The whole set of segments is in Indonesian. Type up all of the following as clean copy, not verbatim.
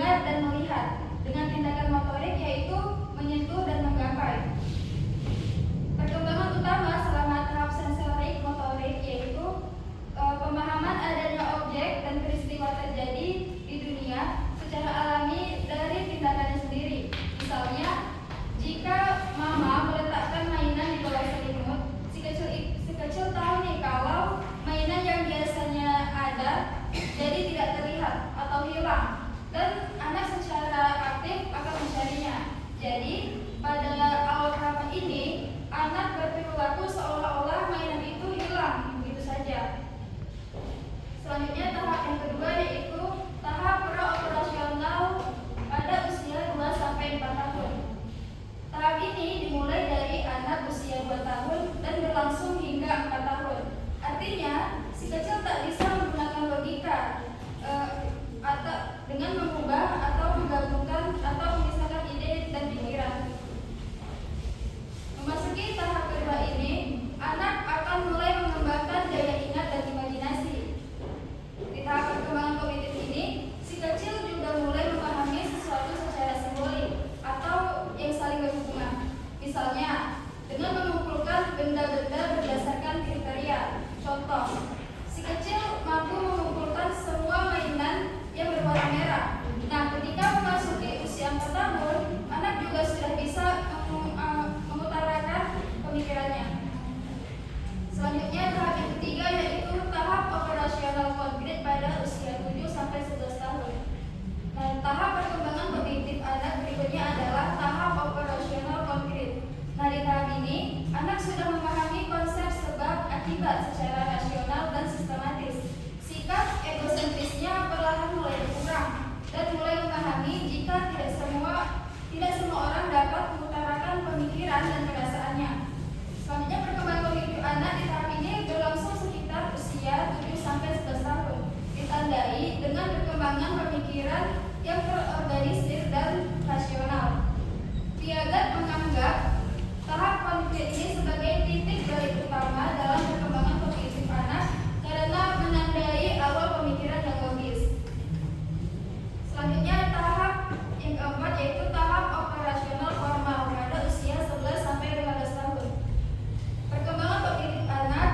mendengar dan melihat, dengan tindakan motorik yaitu menyentuh dan menggapai. Perkembangan utama selama tahap sensorik motorik yaitu pemahaman adanya objek dan peristiwa terjadi di dunia secara alami dari tindakannya sendiri. Misalnya, jika mama meletakkan mainan di bawah selimut, si kecil tahu nih kalau mainan yang biasanya ada jadi tidak terlihat atau hilang, dan anak secara aktif akan mencarinya. Jadi pada awal tahapan ini, anak berperilaku seolah-olah mainan itu hilang begitu saja. Selanjutnya tahap yang kedua yaitu tahap pra-operasional pada usia 2-4 tahun. Tahap ini dimulai dari anak usia 2 tahun dan berlangsung hingga 4 tahun. Artinya, si kecil tak bisa menggunakan logika atau dengan mengubah atau menggabungkan atau memisahkan ide dan pikiran. Memasuki tahap kedua ini, anak akan mulai mengembangkan daya ingat dan imajinasi. Di tahap perkembangan kognitif ini, si kecil juga mulai memahami sesuatu secara simbolik atau yang saling berhubungan. Misalnya, dengan mengumpulkan benda-benda berdasarkan kriteria. Contoh, si kecil mampu mengumpulkan semua mainan yang berwarna merah. Nah, ketika memasuki usia 4 tahun, anak juga sudah bisa mengutarakan pemikirannya. Selanjutnya tahap yang ketiga yaitu tahap operasional konkret pada usia 7-11 tahun. Nah, tahap perkembangan kognitif anak berikutnya adalah tahap operasional konkret. Nah, di tahap ini, anak sudah memahami konsep sebab akibat secara rasional dan sistematis. Sikap egosentrisnya perlahan mulai berkurang dan mulai memahami jika tidak semua orang dapat mengutarakan pemikiran dan perasaannya. Selanjutnya perkembangan kognitif anak di tahap ini berlangsung sekitar usia 7-11 tahun, ditandai dengan perkembangan pemikiran yang terorganisir dan rasional. Piaget menganggap tahap konkret ini sebagai titik balik utama dalam perkembangan kognitif anak karena menandai awal pemikiran yang logis. Selanjutnya tahap yang keempat yaitu tahap operasional formal pada usia 11-15 tahun. Perkembangan kognitif anak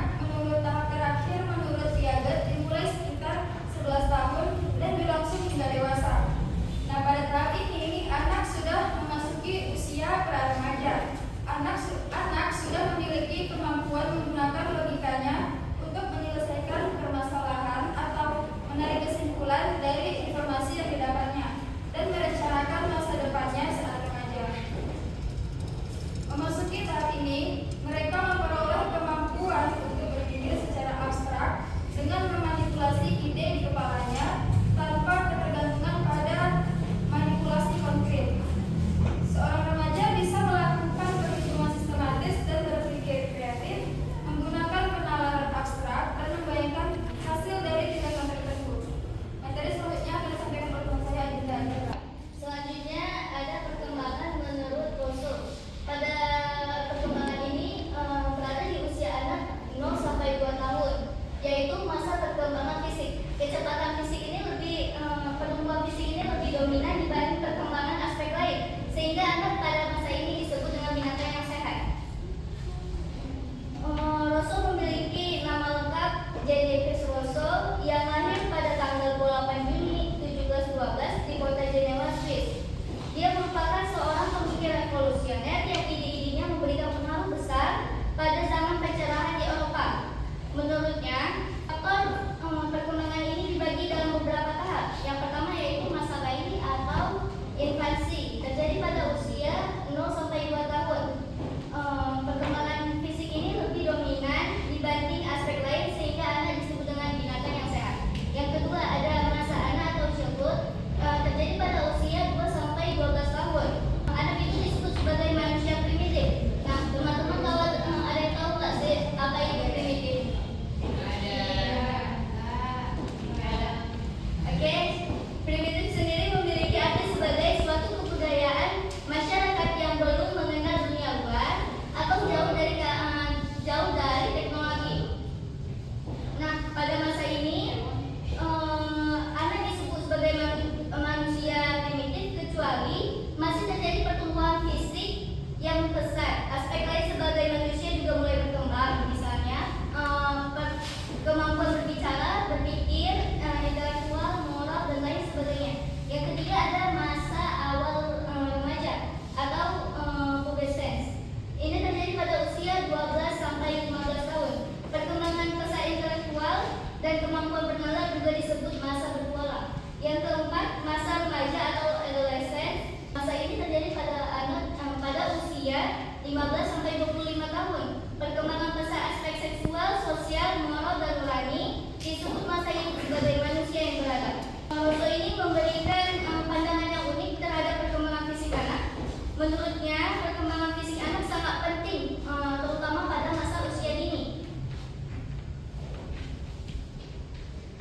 sebagai manusia yang beradab. Rousseau ini memberikan pandangan yang unik terhadap perkembangan fisik anak. Menurutnya, perkembangan fisik anak sangat penting, terutama pada masa usia dini.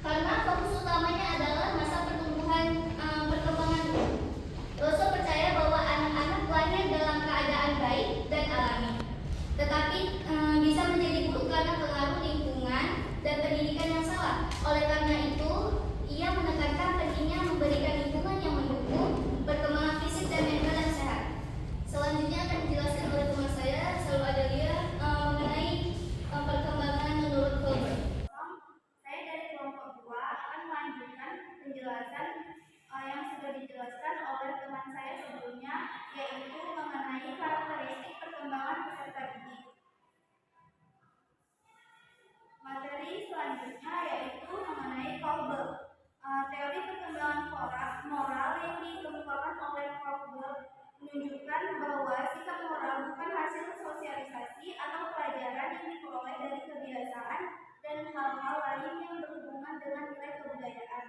Karena fokus utamanya adalah masa perkembangan. Rousseau percaya bahwa anak-anak lahir dalam keadaan baik dan alami, tetapi bisa menjadi buruk karena pengaruh lingkungan dan pendidikan yang salah. Oleh karena itu, ia menekankan pentingnya memberikan lingkungan yang mendukung perkembangan fisik dan mental yang sehat. Selanjutnya akan dijelaskan oleh teman saya, Selalu Adelia, mengenai perkembangan menurut Colbert. Saya dari kelompok 2 akan melanjutkan penjelasan yang sudah dijelaskan oleh teman saya sebelumnya, yaitu mengenai karakteristik perkembangan peserta didik. Materi selanjutnya yaitu mengenai Colbert. Teori perkembangan moral yang dikemukakan oleh Colbert menunjukkan bahwa sikap moral bukan hasil sosialisasi atau pelajaran yang diperoleh dari kebiasaan dan hal-hal lain yang berhubungan dengan nilai kebudayaan.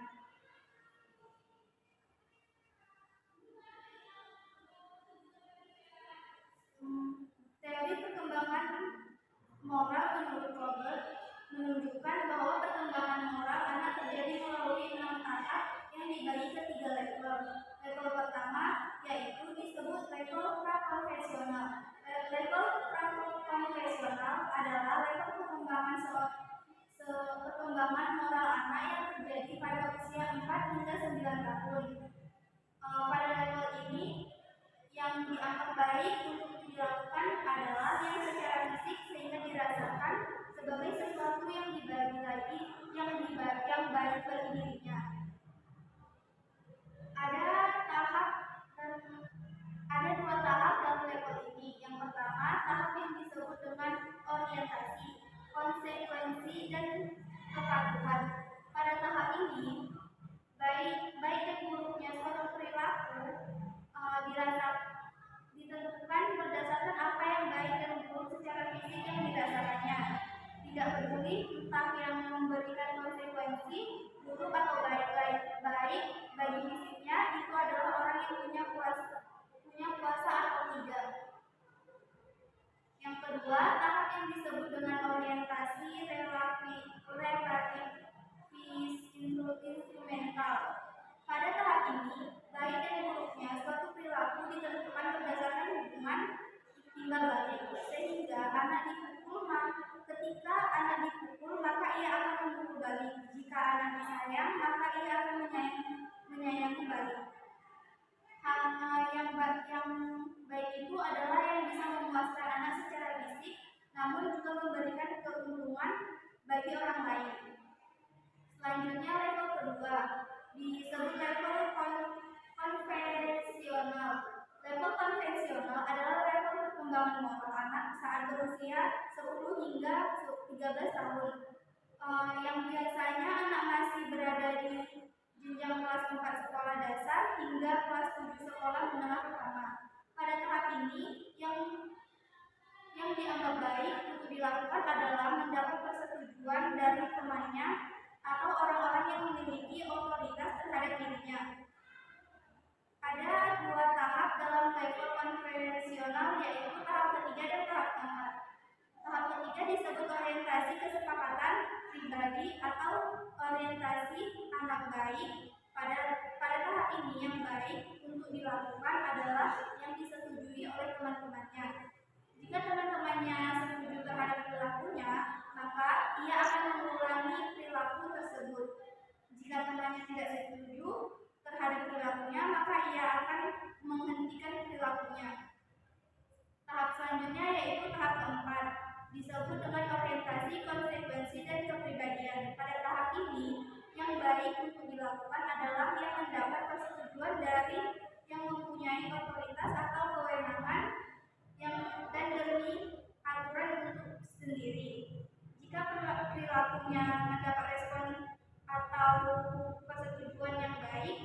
Teori perkembangan moral menurut Colbert menunjukkan bahwa perkembangan moral anak terjadi melalui 6 tahap yang dibagi ke 3 level. Level pertama yaitu disebut level prakonvensional. Level prakonvensional adalah level perkembangan moral anak yang terjadi pada usia 4 hingga 9 tahun. Pada level ini yang dianggap baik untuk dilakukan adalah yang secara fisik sehingga dirasakan sebagai sesuatu yang dibagi lagi, yang baik bagi dirinya. Ada 2 tahap dalam level ini. Yang pertama, tahap yang disebut dengan orientasi, konsekuensi, dan kepatuhan. Pada tahap ini, baik dan buruknya suatu perilaku ditentukan berdasarkan apa yang baik dan buruk secara fisik yang dirasakannya. Tidak peduli entah yang memberikan konsekuensi buruk atau baik bagi fisiknya, itu adalah orang yang punya kuasa atau tidak. Yang kedua, tahap yang disebut dengan orientasi relatif instrumental. Pada tahap ini, baik dan buruknya suatu perilaku ditentukan berdasarkan hubungan timbal balik, sehingga ketika anak dipukul maka ia akan memukul balik. Jika anak disayang maka ia akan menyayangi balik. Yang baik itu adalah yang bisa memuaskan anak secara fisik, namun juga memberikan keuntungan bagi orang lain. Selanjutnya level kedua disebut level konvensional. Level konvensional adalah level perkembangan moral anak saat berusia 10 hingga 13 tahun. Yang biasanya anak masih berada di jenjang kelas 4 sekolah dasar hingga kelas 7 sekolah menengah pertama. Pada tahap ini yang dianggap baik untuk dilakukan adalah mendapat persetujuan dari temannya atau orang-orang yang memiliki otoritas terhadap dirinya. Ada 2 tahap dalam level konvensional, yaitu tahap ketiga dan tahap keempat. Tahap ketiga disebut orientasi kesepakatan pribadi atau orientasi anak baik. Pada tahap ini yang baik untuk dilakukan adalah yang disetujui oleh teman-temannya. Jika teman-temannya setuju terhadap perilakunya, maka ia akan mengulangi perilaku tersebut. Jika temannya tidak setuju terhadap perilakunya, maka ia akan menghentikan perilakunya. Tahap selanjutnya yaitu tahap keempat, disebut dengan orientasi, konsekuensi, dan kepribadian. Pada tahap ini, yang baik untuk dilakukan adalah yang mendapat persetujuan dari yang mempunyai otoritas atau kewenangan dan demi aturan untuk sendiri. Jika perilakunya mendapat respon atau persetujuan yang baik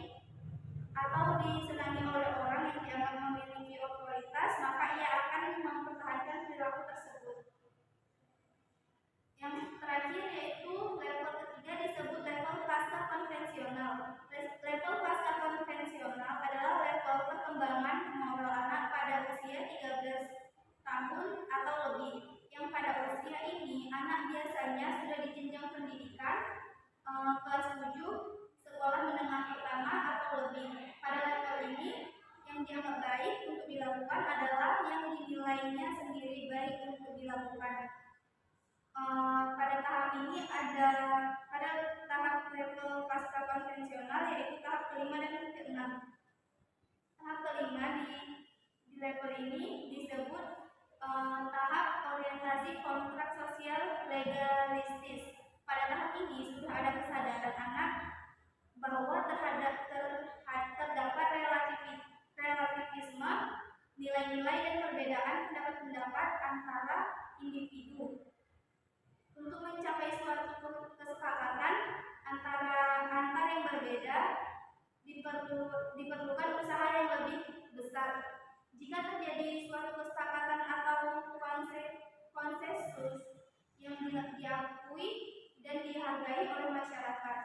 atau disenangi oleh orang yang dianggap memiliki otoritas, maka ia akan mempertahankan perilaku tersebut. Yang terakhir yaitu level ketiga disebut level fase sampaikan kelas 7 sekolah menengah pertama atau lebih. Pada level ini yang dianggap baik untuk dilakukan adalah yang dinilainya sendiri baik untuk dilakukan. Pada tahap ini ada pada tahap level pasca konvensional, yaitu tahap kelima dan keenam. Tahap kelima di level ini disebut tahap orientasi kontrak sosial legalistis. Pada tahap ini sudah ada kesadaran anak bahwa terdapat relativisme, nilai-nilai dan perbedaan pendapat-pendapat antara individu. Untuk mencapai suatu kesepakatan antar yang berbeda diperlukan usaha yang lebih besar. Jika terjadi suatu kesepakatan atau konsensus yang diakui dan dihargai oleh masyarakat,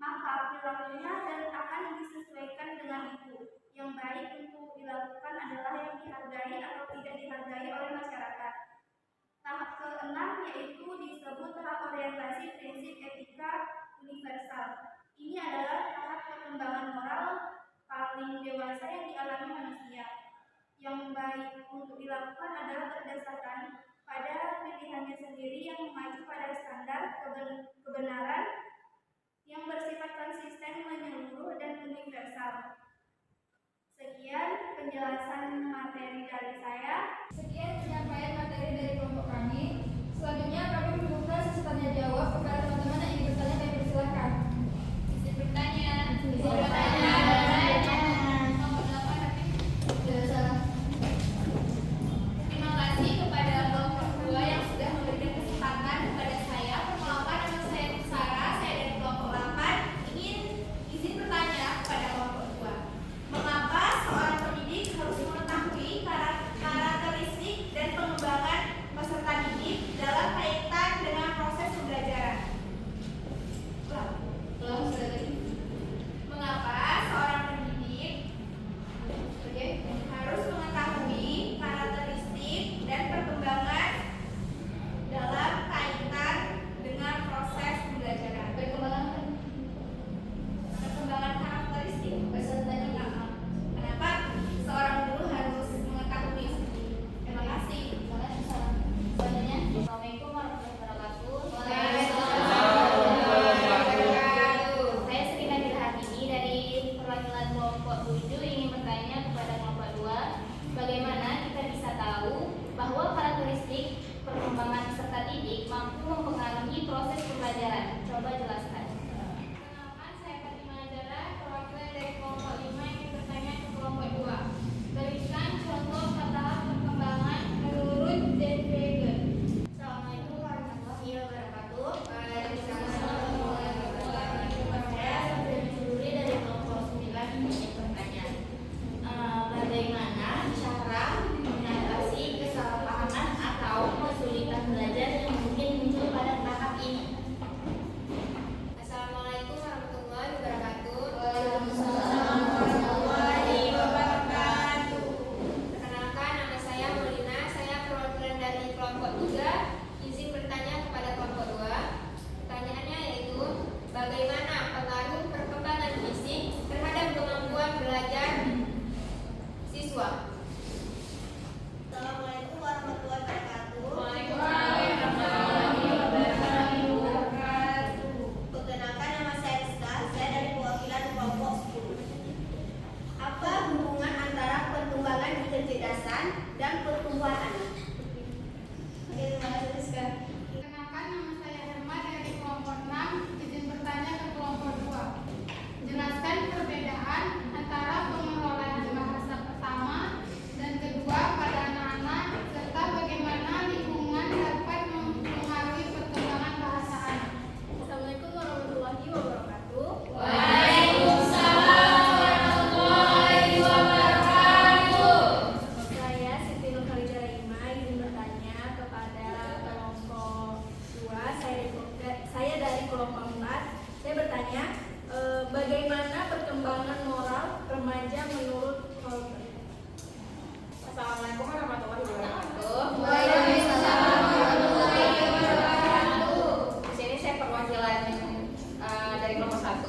maka perilakunya dan akan disesuaikan dengan itu. Yang baik untuk dilakukan adalah yang dihargai atau tidak dihargai oleh masyarakat. Tahap ke-6 yaitu disebut tahap orientasi prinsip etika universal. Ini adalah tahap perkembangan moral paling dewasa yang dialami manusia. Yang baik untuk dilakukan adalah berdasarkan pada pilihannya sendiri yang mengacu pada standar kebenaran yang bersifat konsisten, menyeluruh, dan universal. Sekian penjelasan materi dari saya. Sekian penyampaian materi dari kelompok kami. Selanjutnya kami membuka sesi tanya jawab kepada teman-teman yang ingin bertanya. Kami persilakan. Izin bertanya. Nomor 8 nanti. Tidak salah. Terima kasih kepada kelompok 2 yang sudah memberikan kesempatan kepada saya. Perkenalkan, nama saya Sarah, saya dari kelompok 8. Ingin izin bertanya kepada kelompok 2. Mengapa seorang pendidik harus mengetahui karakteristik dan pengembangan peserta didik dalam kaitan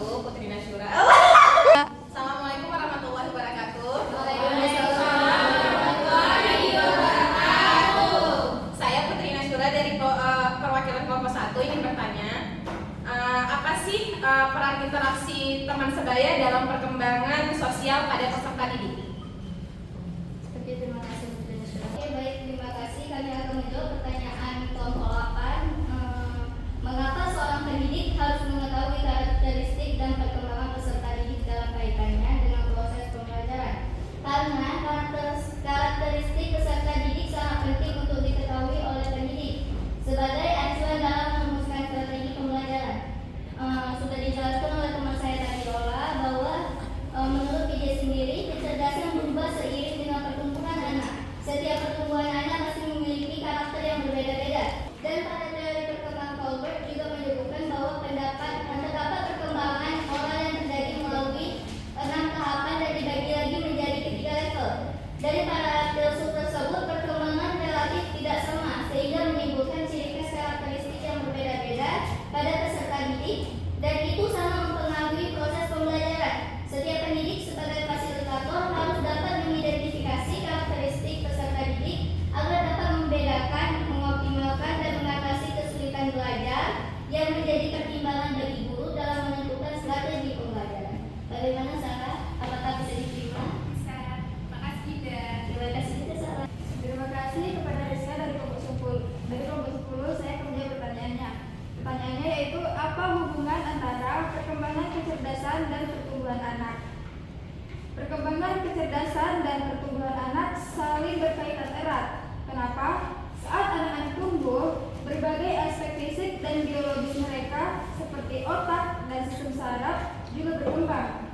aku Putri Nasyura. Assalamualaikum warahmatullahi wabarakatuh. Saya Putri Nasyura dari perwakilan kelompok 1 ingin bertanya, apa sih peran interaksi teman sebaya dalam perkembangan sosial pada peserta didik? Terima kasih Putri Nasyura. Oke, baik, terima kasih. Kami akan menjawab pertanyaan kelompok 8. Mengapa seorang pendidik harus mengetahui karakteristik dan perkembangan peserta didik dalam kaitannya dengan proses pembelajaran? Karena karakteristik peserta didik sangat penting untuk diketahui oleh pendidik sebagai acuan dalam merumuskan strategi pembelajaran. Sudah dijelaskan oleh teman saya tadi Lola bahwa menurut dia sendiri kecerdasan berubah seiring dengan pertumbuhan anak. Setiap pertumbuhan anak pasti memiliki karakter yang berbeda-beda. Dan pada teori perkembangan Colbert juga menyebutkan bahwa terdapat perkembangan oral yang terjadi melalui 6 tahapan dan dibagi lagi menjadi 3 level. Dari para filsuf tersebut, perkembangan relatif tidak sama sehingga menimbulkan ciri khas karakteristik yang berbeda-beda pada peserta didik, dan itu sama mempengaruhi proses pembelajaran. Setiap pendidik sebagai fasilitator harus dapat mengidentifikasi karakteristik peserta didik agar dapat membedakan, mengoptimalkan, dan mengatasi kesulitan belajar yang menjadi pertimbangan bagi guru dalam menentukan strategi pembelajaran. Bagaimana Sarah? Apakah bisa diterima? Makasih dan Terima kasih kita Sarah. Terima kasih kepada Rizka dari kelompok 10. Dari kelompok 10 saya akan menjawab pertanyaannya. Pertanyaannya yaitu apa hubungan antara perkembangan kecerdasan dan pertumbuhan anak? Perkembangan kecerdasan dan pertumbuhan anak saling berkaitan erat. Kenapa? Saat anak-anak tumbuh, berbagai aspek fisik dan biologis mereka seperti otak dan sistem saraf juga berkembang.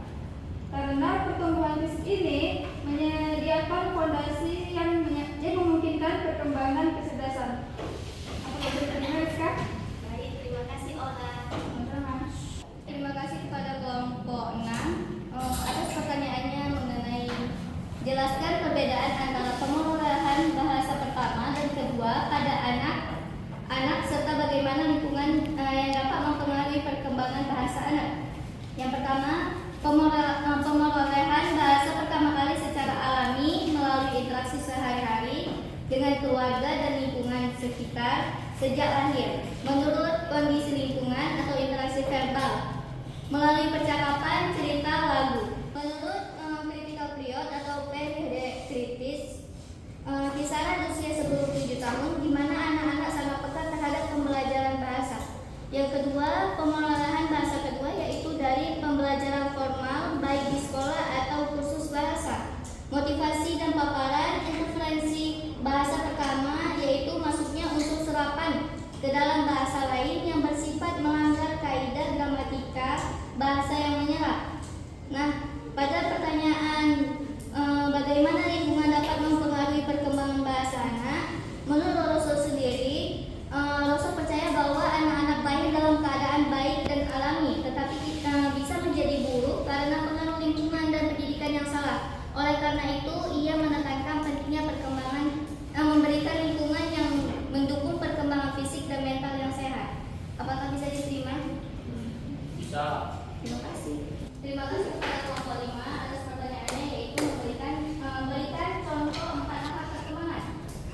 Karena pertumbuhan fisik ini menyediakan fondasi yang memungkinkan perkembangan kecerdasan. Apakah bisa diterima, Rizka? Baik, terima kasih Ola. Sama-sama. Terima kasih kepada kelompok 6 atas pertanyaannya mengenai jelaskan perbedaan antara pengolahan bahasa pertama dan kedua pada anak serta bagaimana lingkungan yang dapat mempengaruhi perkembangan bahasa anak. Yang pertama, pemerolehan bahasa pertama kali secara alami melalui interaksi sehari-hari dengan keluarga dan lingkungan sekitar sejak lahir menurut kondisi lingkungan atau interaksi verbal melalui percakapan, cerita, lagu. Menurut critical period atau periode kritis, kisaran usia sebelum 7 tahun di mana anak-anak sangat peka terhadap pembelajaran bahasa. Yang kedua, pemelahan bahasa kedua yaitu dari pembelajaran formal baik di sekolah atau kursus bahasa. Motivasi dan paparan interferensi bahasa pertama yaitu masuknya unsur serapan ke dalam bahasa lain yang bersifat melanggar kaidah gramatika bahasa yang menyerap. Nah, pada pertanyaan bagaimana lingkungan dapat mempengaruhi perkembangan bahasa anak, menurut Rousseau sendiri, Rousseau percaya bahwa anak-anak lahir dalam keadaan baik dan alami, tetapi bisa menjadi buruk karena pengaruh lingkungan dan pendidikan yang salah. Oleh karena itu, ia menekankan pentingnya perkembangan memberikan lingkungan yang mendukung perkembangan fisik dan mental yang sehat. Apakah bisa diterima? Bisa. Terima kasih. Terima kasih kepada kelompok 5 atas pertanyaannya yaitu memberikan contoh 4 tahap perkembangan.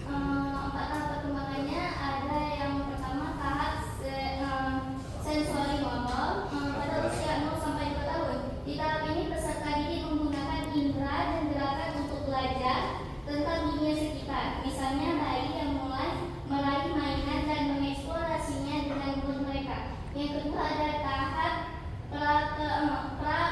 4 tahap perkembangannya ada yang pertama tahap sensori motor pada usia 0 sampai 2 tahun. Di tahap ini peserta didik menggunakan indera dan gerakan untuk belajar tentang dunia sekitar. Misalnya bayi yang mulai meraih mainan dan mengeksplorasinya dengan guru mereka. Yang kedua ada tahap pra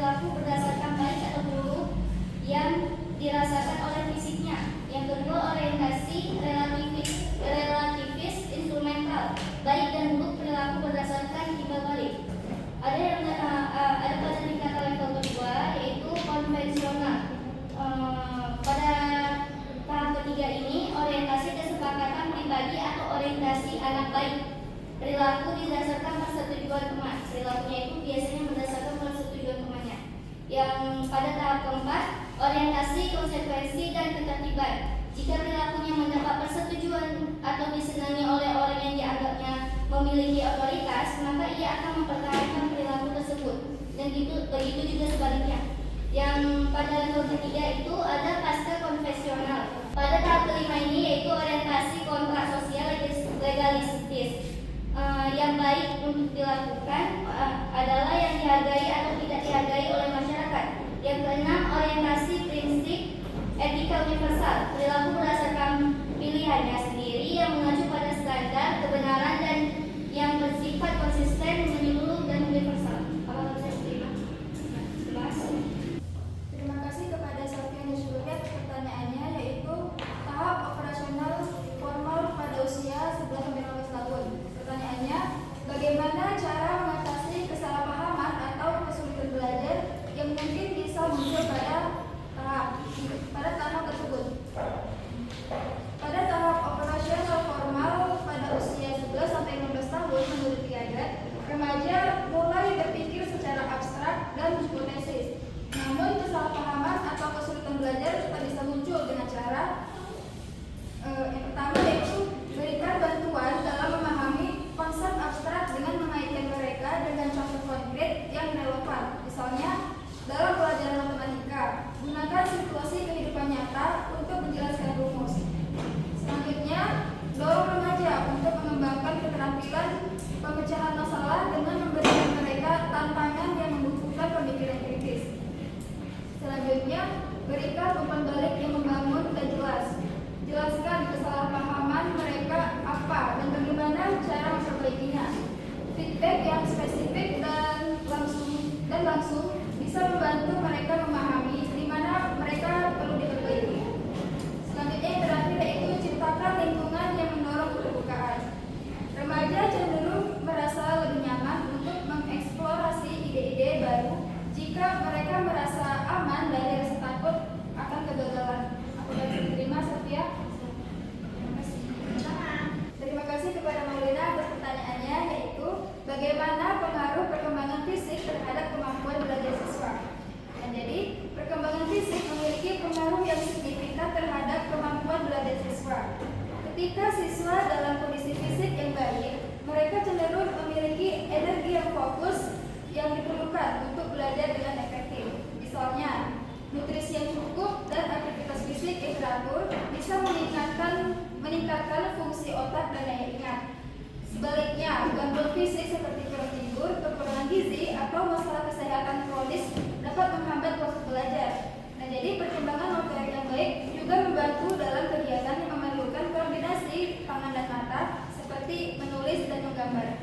perilaku berdasarkan baik atau buruk yang dirasakan oleh fisiknya. Yang kedua, orientasi relativis instrumental, baik dan buruk perilaku berdasarkan timbal balik. Ada pada tingkat level kedua, yaitu konvensional. Pada tahap ketiga ini, orientasi kesepakatan pribadi atau orientasi anak baik. Perilaku didasarkan persetujuan teman. Perilakunya itu biasanya berdasarkan persetujuan temannya. Yang pada tahap keempat, orientasi konsekuensi dan ketertiban. Jika perilakunya mendapat persetujuan atau disenangi oleh orang yang dianggapnya memiliki otoritas, maka ia akan mempertahankan perilaku tersebut. Dan begitu juga sebaliknya. Yang pada level ketiga itu ada pasca konvensional. Pada tahap kelima ini yaitu orientasi kontrak sosial legalistis. Yang baik untuk dilakukan adalah yang dihargai atau tidak dihargai oleh masyarakat. Yang keenam, orientasi prinsip etika universal, perilaku berdasarkan pilihannya sendiri yang mengacu pada standar kebenaran dan yang bersifat konsisten, menyeluruh dan universal. Apakah bisa diterima? Terima kasih. Terima kasih kepada Sofian dan Juliet atas pertanyaannya, yaitu tahap operasional formal pada usia 11-15 tahun. Pertanyaannya, bagaimana cara mengatasi kesalahpahaman atau kesulitan belajar yang mungkin bisa muncul pada tahap tersebut? Pada tahap operasional formal pada usia 11-15 tahun, menurut Piaget, remaja mulai berpikir secara abstrak dan hipotesis. Namun kesalahpahaman atau kesulitan belajar tetap bisa muncul dengan cara yang pertama yaitu berikan bantuan dalam memahami konsep abstrak dengan mengaitkan mereka dengan contoh konkret yang relevan. Misalnya dalam pelajaran matematika, gunakan situasi kehidupan nyata untuk menjelaskan rumus. Selanjutnya, dorong remaja untuk mengembangkan keterampilan pemecahan masalah dengan memberikan mereka tantangan yang membutuhkan pemikiran kritis. Selanjutnya, berikan umpan balik yang membangun dan jelas. Jelaskan kesalahpahaman mereka apa dan bagaimana cara memperbaikinya. Feedback yang spesifik dan langsung bisa membantu mereka memahami di mana mereka perlu diperbaiki. Selanjutnya yang terakhir yaitu ciptakan lingkungan yang mendorong keterbukaan. Remaja cenderung merasa lebih nyaman untuk mengeksplorasi ide-ide baru jika mereka merasa aman dari rasa takut akan kegagalan. Aku bisa diterima, Sofia? Terima kasih. Terima kasih kepada Maulina atas pertanyaannya, yaitu bagaimana pengaruh perkembangan fisik terhadap kemampuan belajar siswa. Dan jadi, perkembangan fisik memiliki pengaruh yang signifikan terhadap kemampuan belajar siswa. Ketika siswa dalam kondisi fisik yang baik, mereka cenderung memiliki energi yang fokus yang diperlukan untuk belajar dengan efektif. Misalnya, nutrisi yang cukup dan aktivitas fisik yang teratur bisa meningkatkan fungsi otak dan daya ingat. Sebaliknya, gangguan fisik seperti kurang tidur, kekurangan gizi, atau masalah kesehatan kronis dapat menghambat proses belajar. Nah, jadi perkembangan motorik yang baik juga membantu dalam kegiatan yang memerlukan koordinasi tangan dan mata, seperti menulis dan menggambar.